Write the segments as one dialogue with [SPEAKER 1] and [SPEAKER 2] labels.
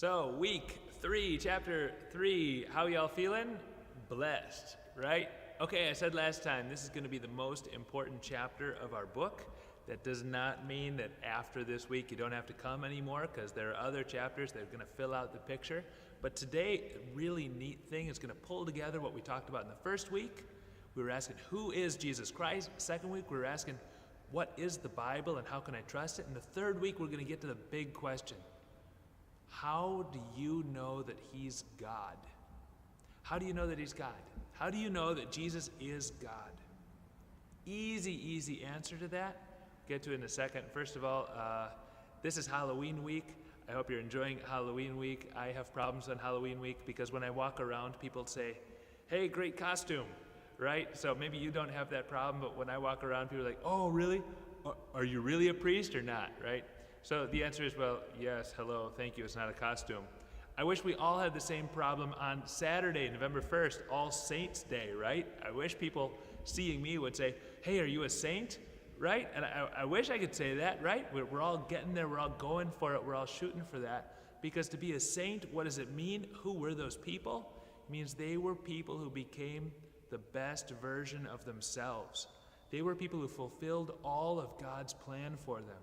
[SPEAKER 1] So, week 3, chapter 3, how y'all feeling? Blessed, right? Okay, I said last time, this is going to be the most important chapter of our book. That does not mean that after this week you don't have to come anymore, because there are other chapters that are going to fill out the picture. But today, a really neat thing is going to pull together what we talked about in the first week. We were asking, who is Jesus Christ? Second week, we were asking, what is the Bible and how can I trust it? And the third week, we're going to get to the big question. How do you know that he's God? How do you know that he's God? How do you know that Jesus is God? Easy answer to that. Get to it in a second. First of all, this is Halloween week. I hope you're enjoying Halloween week. I have problems on Halloween week because when I walk around, people say, hey, great costume, right? So maybe you don't have that problem, but when I walk around, people are like, oh, really? Are you really a priest or not, right? So the answer is, well, yes, hello, thank you, it's not a costume. I wish we all had the same problem on Saturday, November 1st, All Saints Day, right? I wish people seeing me would say, hey, are you a saint? Right? And I wish I could say that, right? We're all getting there, we're all going for it, we're all shooting for that. Because to be a saint, what does it mean? Who were those people? It means they were people who became the best version of themselves. They were people who fulfilled all of God's plan for them.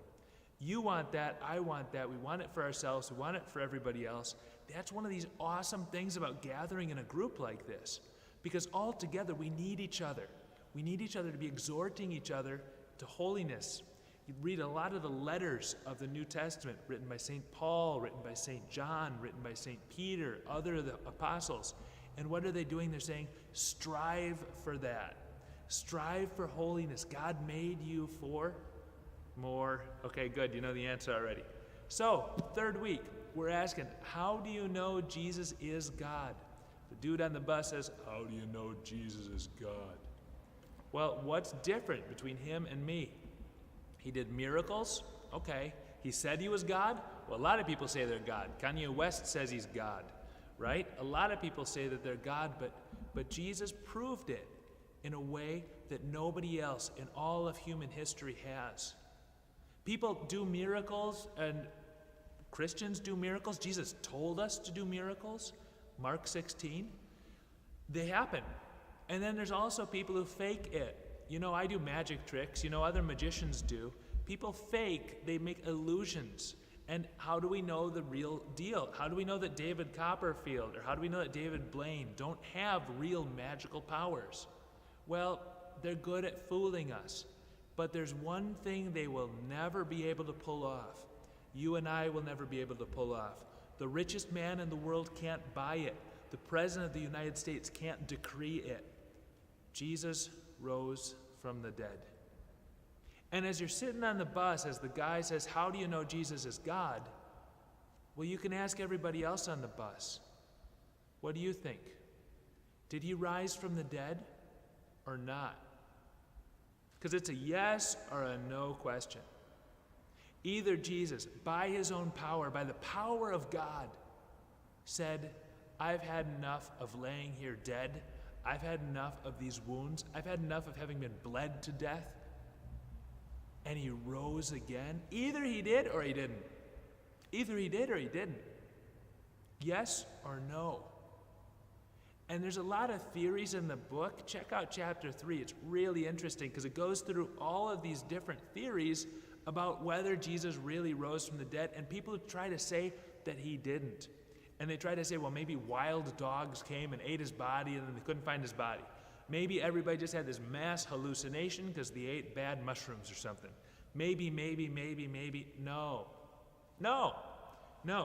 [SPEAKER 1] You want that, I want that, we want it for ourselves, we want it for everybody else. That's one of these awesome things about gathering in a group like this. Because all together we need each other. We need each other to be exhorting each other to holiness. You read a lot of the letters of the New Testament written by St. Paul, written by St. John, written by St. Peter, other of the apostles. And what are they doing? They're saying, strive for that. Strive for holiness. God made you for more. Okay, good. You know the answer already. So, third week, we're asking, how do you know Jesus is God? The dude on the bus says, how do you know Jesus is God? Well, what's different between him and me? He did miracles. Okay. He said he was God. Well, a lot of people say they're God. Kanye West says he's God, right? A lot of people say that they're God, but Jesus proved it in a way that nobody else in all of human history has. People do miracles, and Christians do miracles. Jesus told us to do miracles. Mark 16. They happen. And then there's also people who fake it. You know, I do magic tricks. You know, other magicians do. People fake. They make illusions. And how do we know the real deal? How do we know that David Copperfield or how do we know that David Blaine don't have real magical powers? Well, they're good at fooling us. But there's one thing they will never be able to pull off. You and I will never be able to pull off. The richest man in the world can't buy it. The President of the United States can't decree it. Jesus rose from the dead. And as you're sitting on the bus, as the guy says, how do you know Jesus is God? Well, you can ask everybody else on the bus. What do you think? Did he rise from the dead or not? Because it's a yes or a no question. Either Jesus, by his own power, by the power of God, said, I've had enough of laying here dead. I've had enough of these wounds. I've had enough of having been bled to death. And he rose again. Either he did or he didn't. Either he did or he didn't. Yes or no. And there's a lot of theories in the book. Check out chapter 3. It's really interesting because it goes through all of these different theories about whether Jesus really rose from the dead. And people try to say that he didn't. And they try to say, well, maybe wild dogs came and ate his body and then they couldn't find his body. Maybe everybody just had this mass hallucination because they ate bad mushrooms or something. Maybe. No,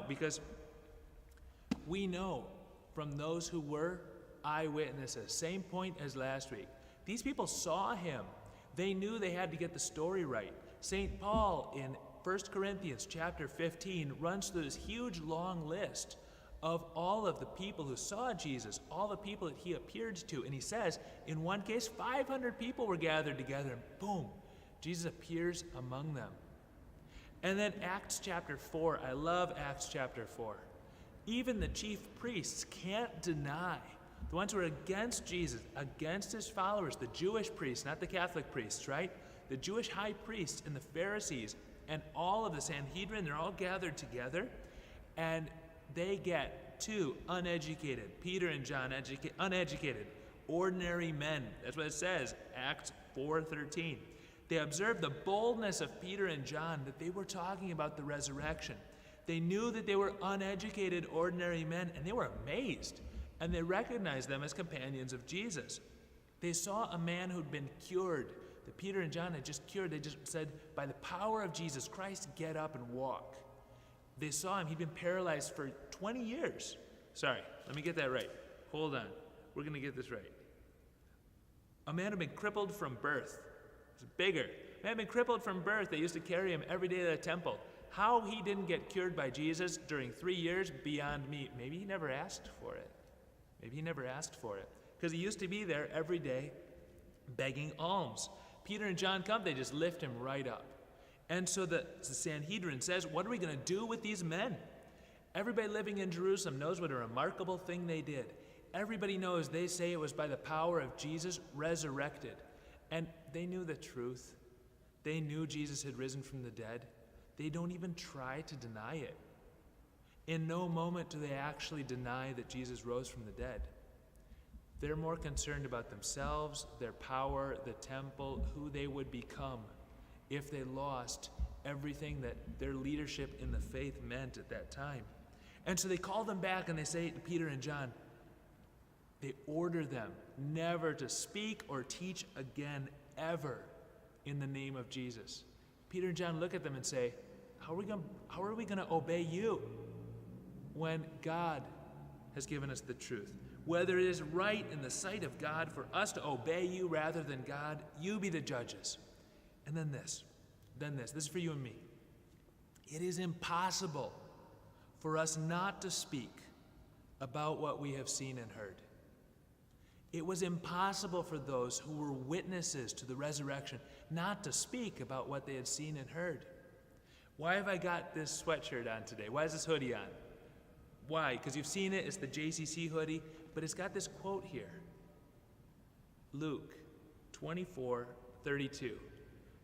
[SPEAKER 1] because we know from those who were eyewitnesses, same point as last week. These people saw him. They knew they had to get the story right. St. Paul in 1 Corinthians chapter 15 runs through this huge long list of all of the people who saw Jesus, all the people that he appeared to. And he says, in one case, 500 people were gathered together, and boom, Jesus appears among them. And then Acts chapter 4, I love Acts chapter 4. Even the chief priests can't deny, the ones who are against Jesus, against his followers, the Jewish priests, not the Catholic priests, right? The Jewish high priests and the Pharisees and all of the Sanhedrin, they're all gathered together. And they get two uneducated, Peter and John, uneducated, ordinary men. That's what it says, Acts 4:13. They observed the boldness of Peter and John, that they were talking about the resurrection. They knew that they were uneducated, ordinary men, and they were amazed. And they recognized them as companions of Jesus. They saw a man who'd been cured, that Peter and John had just cured. They just said, by the power of Jesus Christ, get up and walk. They saw him. He'd been paralyzed for 20 years. Sorry, let me get that right. Hold on. We're going to get this right. A man who'd been crippled from birth. It's bigger. A man had been crippled from birth. They used to carry him every day to the temple. How he didn't get cured by Jesus during 3 years, beyond me. Maybe he never asked for it. Maybe he never asked for it. Because he used to be there every day begging alms. Peter and John come, they just lift him right up. And so the Sanhedrin says, what are we going to do with these men? Everybody living in Jerusalem knows what a remarkable thing they did. Everybody knows they say it was by the power of Jesus resurrected. And they knew the truth. They knew Jesus had risen from the dead. They don't even try to deny it. In no moment do they actually deny that Jesus rose from the dead. They're more concerned about themselves, their power, the temple, who they would become if they lost everything that their leadership in the faith meant at that time. And so they call them back and they say to Peter and John, they order them never to speak or teach again ever in the name of Jesus. Peter and John look at them and say, how are we going to obey you when God has given us the truth? Whether it is right in the sight of God for us to obey you rather than God, you be the judges. And then this is for you and me. It is impossible for us not to speak about what we have seen and heard. It was impossible for those who were witnesses to the resurrection not to speak about what they had seen and heard. Why have I got this sweatshirt on today? Why is this hoodie on? Why? Because you've seen it, it's the JCC hoodie, but it's got this quote here. Luke 24:32.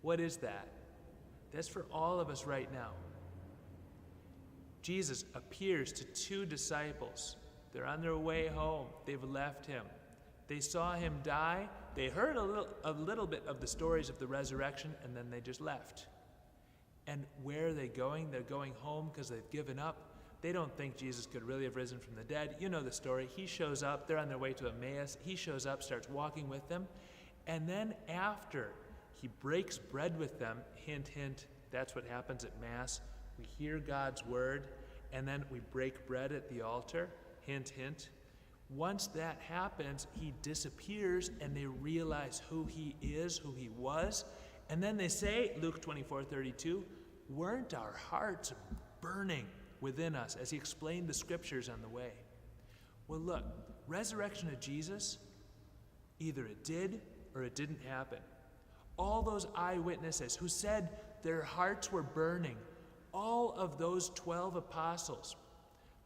[SPEAKER 1] What is that? That's for all of us right now. Jesus appears to two disciples. They're on their way home. They've left him. They saw him die. They heard a little bit of the stories of the resurrection, and then they just left. And where are they going? They're going home because they've given up. They don't think Jesus could really have risen from the dead. You know the story. He shows up. They're on their way to Emmaus. He shows up, starts walking with them. And then after he breaks bread with them, hint, hint, that's what happens at Mass. We hear God's word, and then we break bread at the altar, hint, hint. Once that happens, he disappears, and they realize who he is, who he was. And then they say, Luke 24:32, weren't our hearts burning within us as he explained the scriptures on the way? Well, look, resurrection of Jesus, either it did or it didn't happen. All those eyewitnesses who said their hearts were burning, all of those 12 apostles,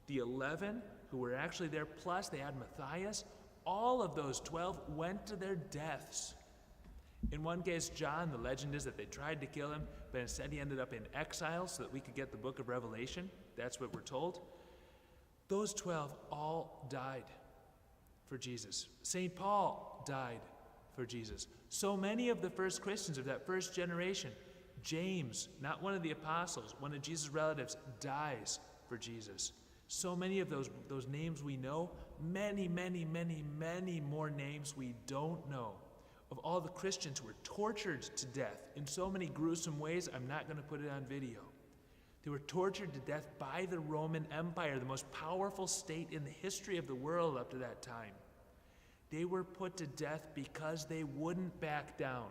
[SPEAKER 1] the 11 who were actually there, plus they had Matthias, all of those 12 went to their deaths. In one case, John, the legend is that they tried to kill him, but instead he ended up in exile so that we could get the book of Revelation. That's what we're told. Those 12 all died for Jesus. St. Paul died for Jesus. So many of the first Christians of that first generation, James, not one of the apostles, one of Jesus' relatives, dies for Jesus. So many of those names we know, many, many, many, many more names we don't know. Of all the Christians who were tortured to death in so many gruesome ways, I'm not going to put it on video. They were tortured to death by the Roman Empire, the most powerful state in the history of the world up to that time. They were put to death because they wouldn't back down,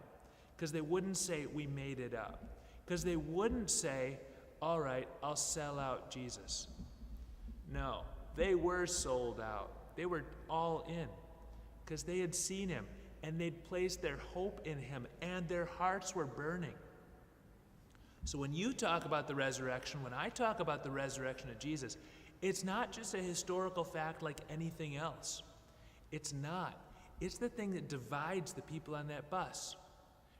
[SPEAKER 1] because they wouldn't say, we made it up, because they wouldn't say, all right, I'll sell out Jesus. No, they were sold out. They were all in, because they had seen him, and they'd placed their hope in him, and their hearts were burning. So when you talk about the resurrection, when I talk about the resurrection of Jesus, it's not just a historical fact like anything else. It's not. It's the thing that divides the people on that bus.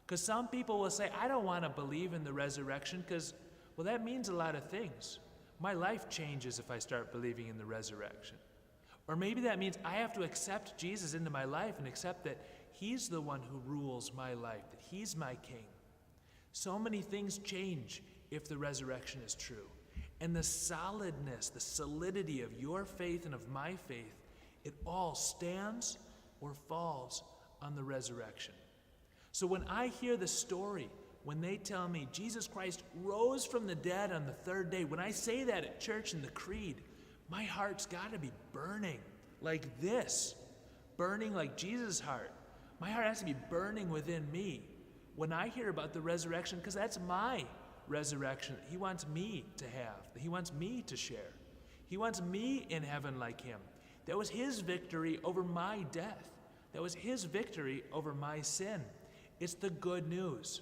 [SPEAKER 1] Because some people will say, I don't want to believe in the resurrection because, well, that means a lot of things. My life changes if I start believing in the resurrection. Or maybe that means I have to accept Jesus into my life and accept that he's the one who rules my life, that he's my king. So many things change if the resurrection is true. And the solidness, the solidity of your faith and of my faith, it all stands or falls on the resurrection. So when I hear the story, when they tell me Jesus Christ rose from the dead on the third day, when I say that at church in the creed, my heart's got to be burning like this, burning like Jesus' heart. My heart has to be burning within me when I hear about the resurrection, because that's my resurrection that he wants me to have, that he wants me to share. He wants me in heaven like him. That was his victory over my death. That was his victory over my sin. It's the good news.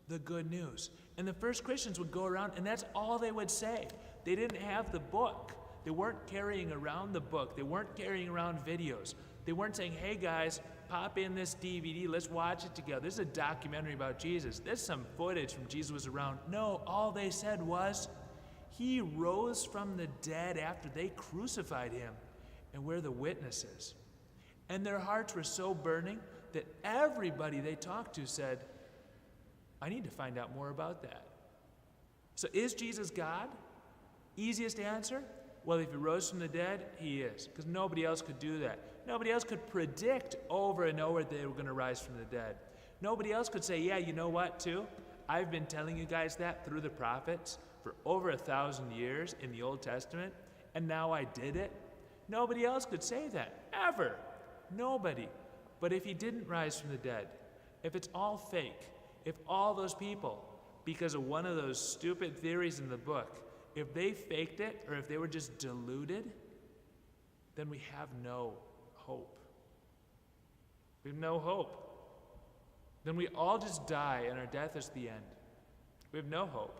[SPEAKER 1] The good news. And the first Christians would go around, and that's all they would say. They didn't have the book. They weren't carrying around the book. They weren't carrying around videos. They weren't saying, hey guys, pop in this DVD, let's watch it together. This is a documentary about Jesus. There's some footage from Jesus was around. No, all they said was, he rose from the dead after they crucified him, and we're the witnesses. And their hearts were so burning that everybody they talked to said, I need to find out more about that. So is Jesus God? Easiest answer? Well, if he rose from the dead, he is, because nobody else could do that. Nobody else could predict over and over that they were going to rise from the dead. Nobody else could say, yeah, you know what, too? I've been telling you guys that through the prophets for over 1,000 years in the Old Testament, and now I did it. Nobody else could say that, ever. Nobody. But if he didn't rise from the dead, if it's all fake, if all those people, because of one of those stupid theories in the book, if they faked it or if they were just deluded, then we have no hope. We have no hope. Then we all just die and our death is the end. We have no hope.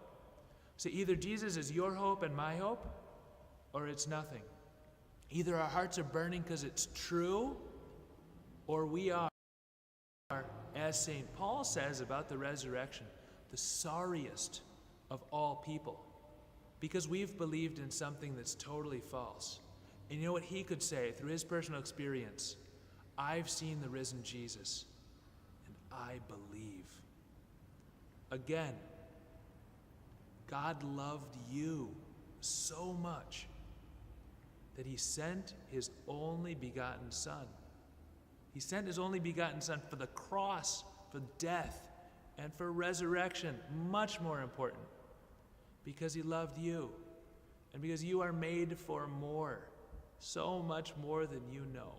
[SPEAKER 1] So either Jesus is your hope and my hope, or it's nothing. Either our hearts are burning because it's true, or we are, as St. Paul says about the resurrection, the sorriest of all people, because we've believed in something that's totally false. And you know what he could say through his personal experience? I've seen the risen Jesus, and I believe. Again, God loved you so much that he sent his only begotten Son. He sent his only begotten Son for the cross, for death, and for resurrection, much more important, because he loved you, and because you are made for more, so much more than you know.